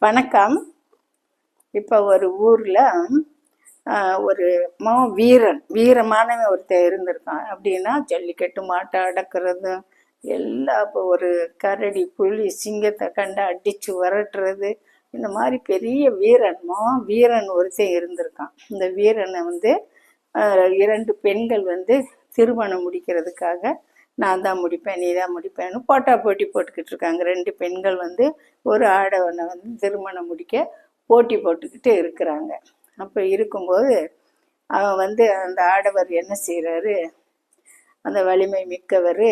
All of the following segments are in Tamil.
வணக்கம். இப்போ ஒரு ஊரில் ஒரு வீரமானவன் ஒருத்தர் இருந்திருக்கான். அப்படின்னா ஜல்லிக்கட்டு மாட்டை அடக்கிறது எல்லாம். இப்போ ஒரு கரடி புலி சிங்கத்தை கண்டு அடித்து விரட்டுறது, இந்த மாதிரி பெரிய வீரன் ஒருத்தன் இருந்திருக்கான். இந்த வீரனை இரண்டு பெண்கள் திருமணம் முடிக்கிறதுக்காக நான் தான் முடிப்பேன் நீ தான் முடிப்பேன்னு போட்டி போட்டுக்கிட்டு இருக்காங்க. ரெண்டு பெண்கள் ஒரு ஆடவனை திருமணம் முடிக்க போட்டி போட்டுக்கிட்டு இருக்கிறாங்க. அப்போ இருக்கும்போது அவன் அந்த ஆடவர் என்ன செய்கிறாரு, அந்த வலிமை மிக்கவர்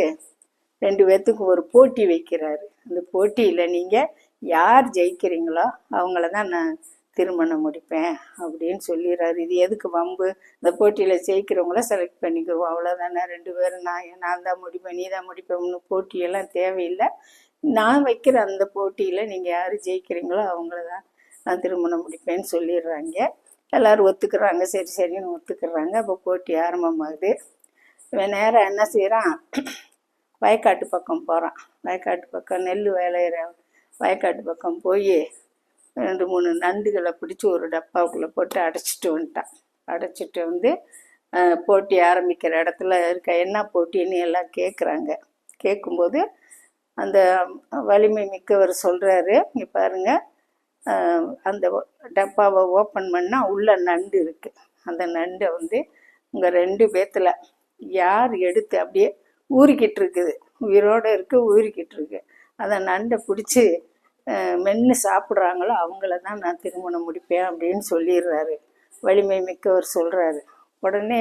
ரெண்டு பேர்த்துக்கும் ஒரு போட்டி வைக்கிறாரு. அந்த போட்டியில் நீங்கள் யார் ஜெயிக்கிறீங்களோ அவங்கள தான் நான் திருமணம் முடிப்பேன் அப்படின்னு சொல்லிடுறாரு. இது எதுக்கு வம்பு? இந்த போட்டியில் ஜெயிக்கிறவங்கள செலக்ட் பண்ணிக்குவோம், அவ்வளோதானே. ரெண்டு பேரும் நான் தான் முடிப்பேன் நீ தான் முடிப்பேன்னு போட்டியெல்லாம் தேவையில்லை. நான் வைக்கிற அந்த போட்டியில் நீங்கள் யார் ஜெயிக்கிறீங்களோ அவங்கள தான் நான் திருமணம் முடிப்பேன்னு சொல்லிடுறாங்க. எல்லோரும் ஒத்துக்கிறாங்க. சரின்னு ஒத்துக்கிறாங்க. அப்போ போட்டி ஆரம்பமாகுது. இவன் நேரம் என்ன செய்கிறான், வயக்காட்டு பக்கம் போகிறான். வயக்காட்டு பக்கம் நெல் விளையிற வயக்காட்டு பக்கம் போய் 2-3 நண்டுகளை பிடிச்சி ஒரு டப்பாவுக்குள்ளே போட்டு அடைச்சிட்டு வந்துட்டான். அடைச்சிட்டு போட்டி ஆரம்பிக்கிற இடத்துல என்ன போட்டின்னு எல்லாம் கேட்குறாங்க. கேட்கும்போது அந்த வலிமை மிக்கவர் சொல்கிறாரு, இங்கே பாருங்கள், அந்த டப்பாவை ஓப்பன் பண்ணால் உள்ள நண்டு இருக்குது. அந்த நண்டை உங்கள் ரெண்டு பேத்தில் யார் எடுத்து அப்படியே ஊறிக்கிட்டு இருக்குது, உயிரோடு இருக்குது, ஊறிக்கிட்டு இருக்கு, அந்த நண்டை பிடிச்சி மென்று சாப்பிட்றாங்களோ அவங்கள தான் நான் திருமணம் முடிப்பேன் அப்படின்னு சொல்லிடுறாரு. வலிமை மிக்கவர் சொல்கிறாரு. உடனே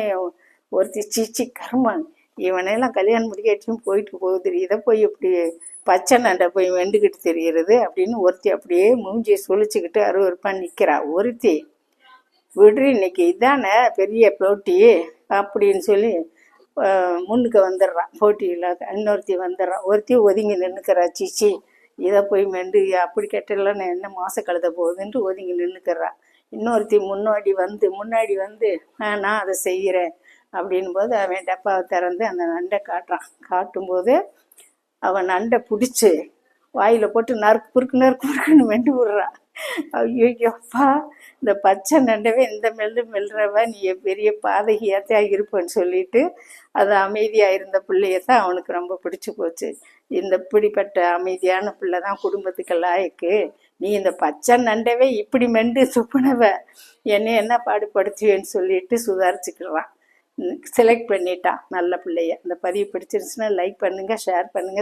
ஒருத்தி சீச்சி கர்மன், இவனையெல்லாம் கல்யாணம் முடிக்காட்டியும் போயிட்டு போகுது, இதை போய் இப்படி பச்சை நண்டை போய் வெண்டுக்கிட்டு தெரிகிறது அப்படின்னு ஒருத்தி அப்படியே மூஞ்சியை சுழிச்சுக்கிட்டு அருவருப்பாக நிற்கிறா. ஒருத்தி விடுறி, இன்னைக்கு இதானே பெரிய போட்டி அப்படின்னு சொல்லி முன்னுக்கு வந்துடுறான். போட்டியில் இன்னொருத்தி வந்துடுறான். ஒருத்தி ஒதுங்கி நின்றுக்கிறா. சீச்சி, இதை போய் மெண்டு அப்படி கெட்டலாம் என்ன மாசம் கழுத போகுதுன்ட்டு ஒதுங்கி நின்றுக்கிறா. இன்னொருத்தி முன்னாடி வந்து நான் அதை செய்கிறேன் அப்படின் போது அவன் டப்பாவை திறந்து அந்த நண்டை காட்டுறான். காட்டும்போது அவன் நண்டை பிடிச்சி வாயில் போட்டு நறுக்கு புறுக்குன்னு வெண்டு விடுறான். ஐயோப்பா, இந்த பச்சை நண்டவே இந்த மெல்றவ நீ பெரிய பாதகியாத்தான் இருப்பேன்னு சொல்லிட்டு அது அமைதியாக இருந்த பிள்ளையத்தான் அவனுக்கு ரொம்ப பிடிச்சி போச்சு. இந்த இப்படிப்பட்ட அமைதியான பிள்ளை தான் குடும்பத்துக்கு லாயக்கு, நீ இந்த பச்சை நண்டவே இப்படி மெண்டு சுப்புனவ என்னை என்ன பாடுபடுத்துவேன்னு சொல்லிட்டு சுதாரிச்சுக்கிறான். செலக்ட் பண்ணிட்டான் நல்ல பிள்ளைய. இந்த பதிவு பிடிச்சிருச்சுன்னா லைக் பண்ணுங்கள், ஷேர் பண்ணுங்கள்.